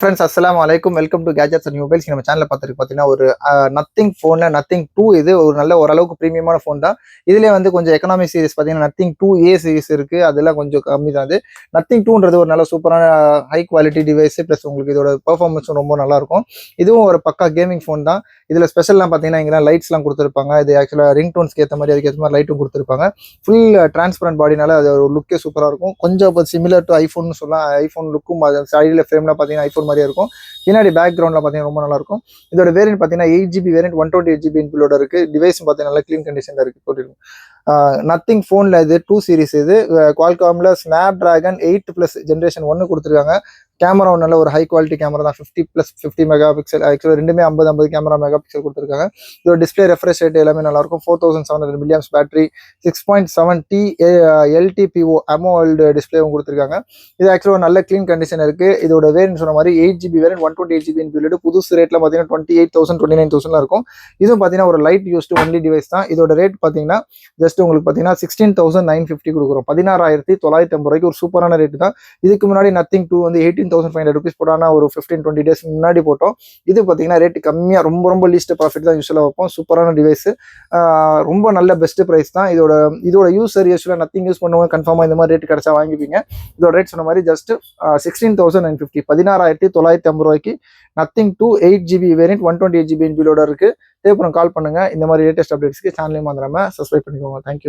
Friends அஸ்ஸலாமு அலைக்கும். Welcome to gadgets and mobiles. நம்ம சேனலில் பார்த்துருக்கு பார்த்தீங்கன்னா ஒரு நத்திங் ஃபோனில் நத்திங் 2 இது ஒரு நல்ல ஓரளவுக்கு ப்ரீமியமான ஃபோன் தான். இதிலே வந்து கொஞ்சம் எக்கனாமிக் சீரிஸ் பார்த்தீங்கன்னா நத்திங் 2A சீரிஸ் இருக்குது. அதெல்லாம் கொஞ்சம் கம்மி தான். அது நத்திங் 2ன்றது ஒரு நல்ல சூப்பரான ஹை குவாலிட்டி டிவைஸ். ப்ளஸ் உங்களுக்கு இதோட பெர்ஃபார்மன்ஸும் ரொம்ப நல்லாயிருக்கும். இதுவும் ஒரு பக்கா கேமிங் ஃபோன் தான். இதில் ஸ்பெஷல்லாம் பார்த்தீங்கன்னா இங்கே லைட்ஸ்லாம் கொடுத்துருப்பாங்க. இது ஆக்சுவலாக ரிங் டோன்ஸ்க்கு ஏற்ற மாதிரி அதுக்கேற்ற மாதிரி லைட்டும் கொடுத்துருப்பாங்க. ஃபுல் டிரான்ஸ்பரண்ட் பாடினால அது ஒரு லுக்கே சூப்பராக இருக்கும். கொஞ்சம் சிமிலர் டு ஐஃபோன் சொல்லலாம். ஐஃபோன் லுக்கும் சைடில் ஃப்ரேம்லாம் பார்த்தீங்கன்னா ஐஃபோன் மாதிரியே இருக்கும். பின்னாடி பேக்ரவுண்ட்ல பார்த்தீங்கன்னா ரொம்ப நல்லா இருக்கும். இதோட வேரியன்ட் பார்த்தீங்கன்னா 8GB வேரியன்ட் 128GB இன்பிலோட இருக்கு. டிவைஸ் பார்த்தீங்கன்னா நல்லா க்ளீன் கண்டிஷன்ல இருக்கு போட்டிருக்கும். நத்திங் ஃபோனில் இது 2 சீரிஸ். இது குவால்காமில் ஸ்னாப் டிராகன் 8+ ஜென்ரேஷன் 1 கொடுத்துருக்காங்க. கேமரா நல்ல ஒரு ஹை குவாலிட்டி கேமரா தான். 50+50 மெகா பிக்சல். ஆக்சுவலாக ரெண்டுமே 50 கேமரா மெகா பிக்சல் கொடுத்துருக்காங்க. இதோட டிஸ்பிளே ரெஃப்ரெஷ் ரேட் எல்லாமே நல்லா இருக்கும். 4700 mAh battery, 6.7T LTPO AMOLED டிஸ்பிளேவும் கொடுத்துருக்காங்க. இது ஆக்சுவலாக நல்ல க்ளீன் கண்டிஷன் இருக்கு. இதோட வேரியன்ட் சொன்ன மாதிரி 8GB வேரியன்ட் 128GB இன்பில்ட். புதுசு ரேட்ல பார்த்தீங்கன்னா 28,000 29,000 இருக்கும். இதுவும் பார்த்தீங்கன்னா ஒரு லைட் யூஸ்டு ஒன்லி டிவைஸ் தான். இதோட ரேட் பார்த்தீங்கன்னா ஜஸ்ட் உங்களுக்கு பார்த்தீங்கன்னா 16,950 கொடுக்குறோம். 16,950 ஒரு சூப்பரான ரேட்டு தான். இதுக்கு முன்னாடி நத்திங் 2 வந்து 18,500 rupees போட்டானா ஒரு 15-20 days முன்னாடி போட்டோம். இது பார்த்தீங்கன்னா ரேட்டு கம்மியாக ரொம்ப லீஸ்ட் ப்ராஃபிட் தான் யூஸ்வலாக வைப்போம். சூப்பரான டிவைஸ். ரொம்ப நல்ல பெஸ்ட் ப்ரைஸ் தான். இதோட யூசர் யூஸ்வலாக நத்திங் யூஸ் பண்ணுவாங்க. கன்ஃபார்மாக இந்த மாதிரி ரேட் கிடைச்சா வாங்கிப்பீங்க. இதோட ரேட் சொன்ன மாதிரி just 16,950 16,950 nothing 2 8GB variant 128GB இன்பிலோட இருக்கு. தேவைப்படும் கால் பண்ணுங்க. இந்த மாதிரி லேட்டஸ்ட் அப்டேட்ஸ்க்கு சேனலையும் வந்துடாம சப்ஸ்கிரைப் பண்ணிக்கோங்க. தேங்க்யூ.